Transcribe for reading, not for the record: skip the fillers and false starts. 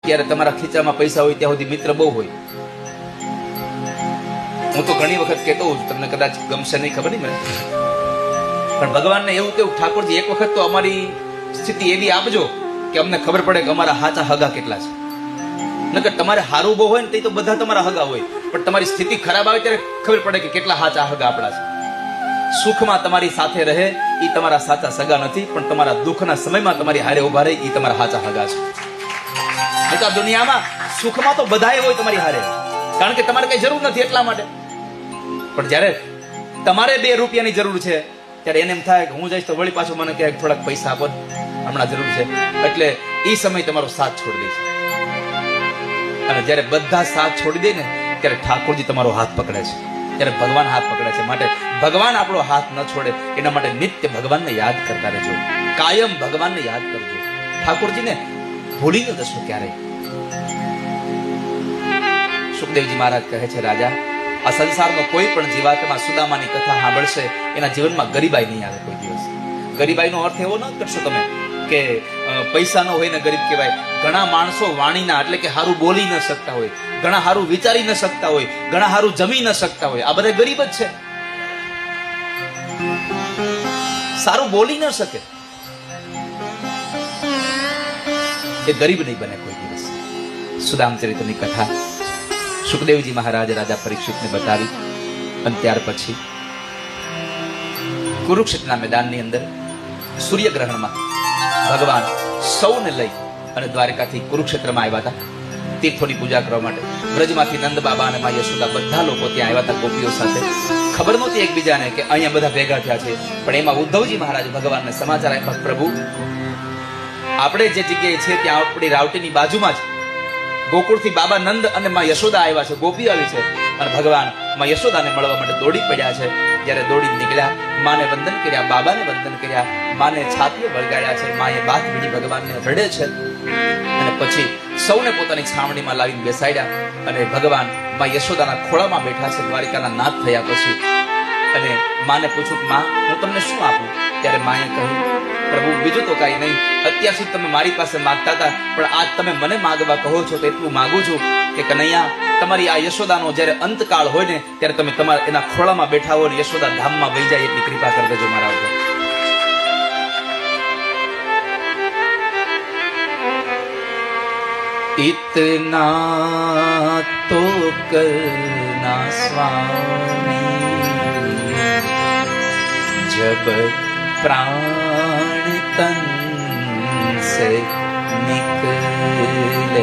ત્યારે તમારા ખીચામાં પૈસા હોય ત્યાં સુધી મિત્ર બહુ હોય. હું તો ઘણી વખત કહેતો હોઉં છું, તમને કદાચ ગમશે નહીં, ખબર નહીં મને, પણ ભગવાનને એવું કેવું, ઠાકોરજી એક વખત તો અમારી સ્થિતિ એવી આપજો કે અમને ખબર પડે કે અમારા હાચા હગા કેટલા છે. નકર તમારે હારું બહુ હોય ને તે તો બધા તમારા હગા હોય, પણ તમારી સ્થિતિ ખરાબ આવે ત્યારે ખબર પડે કે કેટલા હાચા હગા આપણા છે. સુખમાં તમારી સાથે રહે એ તમારા સાચા સગા નથી, પણ તમારા દુઃખના સમયમાં તમારી હારે ઉભા રહે એ તમારા હાચા હગા છે. તો આ દુનિયામાં સુખમાં તો બધાય હોય તમારી હારે, કારણ કે તમારે કઈ જરૂર નથી એટલા માટે. પણ જ્યારે તમારે 2 રૂપિયાની જરૂર છે ત્યારે એને એમ થાય કે હું જઈશ તો વળી પાછું મને કહે થોડાક પૈસા આપો, હમણાં જરૂર છે, એટલે એ સમય તમારો સાથ છોડી દે છે. અને જ્યારે બધા સાથ છોડી દે ને ત્યારે ઠાકોરજી તમારો હાથ પકડે છે, ત્યારે ભગવાન હાથ પકડે છે. માટે ભગવાન આપણો હાથ ન છોડે એના માટે નિત્ય ભગવાનને યાદ કરતા રહેજો, કાયમ ભગવાનને યાદ કરજો. ઠાકોરજીને ભૂલી ન જશો ક્યારેય. સુખદેવજી મહારાજ કહે છે, રાજા, આ સંસારમાં કોઈ પણ જીવાત્મા સુદામાની કથા સાંભળશે એના જીવનમાં ગરીબાઈ નહીં આવે કોઈ દિવસ. ગરીબાઈનો અર્થ એવો ન કરશો તમે કે પૈસા ન હોય ને ગરીબ કહેવાય. ઘણા માણસો વાણીના એટલે કે હારું બોલી ન શકતા હોય, ઘણા હારું વિચારી ન શકતા હોય, ઘણા હારું જમી ન શકતા હોય, આ બધા ગરીબ જ છે. સારું બોલી ન શકે એ ગરીબ નહીં બને કોઈ દિવસ. સુદામ ચરિત્રની કથા સુખદેવજી મહારાજ રાજા પરીક્ષિતને બતાવી. અને ત્યાર પછી કુરુક્ષેત્રના મેદાનની અંદર સૂર્યગ્રહણમાં ભગવાન સૌને લઈ અને દ્વારકાથી કુરુક્ષેત્રમાં આવ્યા હતા તીર્થોની પૂજા કરવા માટે. બ્રજમાંથી નંદ બાબા અને મા યશોદા બધા લોકો ત્યાં આવ્યા હતા ગોપીઓ સાથે. ખબર નહોતી એકબીજાને કે અહીંયા બધા ભેગા થયા છે, પણ એમાં ઉદ્ધવજી મહારાજ ભગવાનને સમાચાર આપ્યા, પ્રભુ આપણે જે જગ્યાએ છે ત્યાં આપણી રાવટીની બાજુમાં જ ગોકુળથી બાબા નંદ અને માં યશોદા આવ્યા છે, ગોપી આવી છે. અને ભગવાન માં યશોદાને મળવા માટે દોડી પડ્યા છે. જ્યારે દોડી નીકળ્યા, માને વંદન કર્યા, બાબાને વંદન કર્યા, માને છાતીએ વળગાડ્યા છે, માએ બાથ ભીડી ભગવાનને રડે છે. અને પછી સૌને પોતાની છાવણીમાં લાવીને બેસાડ્યા અને ભગવાન માં યશોદાના ખોળામાં બેઠા છે દ્વારિકાના નાથ થયા પછી. અને માને પૂછ્યું, માં હું તમને શું આપું? ત્યારે માએ કહ્યું, પ્રભુ બીજું તો કાંઈ નહીં, અત્યાર સુધી તમે મારી પાસે માંગતા હતા, પણ આજ તમે મને માંગવા કહો છો તો એટલું માંગુ છું કે કનૈયા, તમારી આ યશોદાનો જ્યારે અંતકાળ હોય ને ત્યારે તમે તમારા એના ખોળામાં બેઠા હો ને યશોદા ધામમાં વહી જાય એટલી કૃપા કરી દેજો મારા ઉપર. इतना तो करना स्वामी जब प्राण तन से निकले,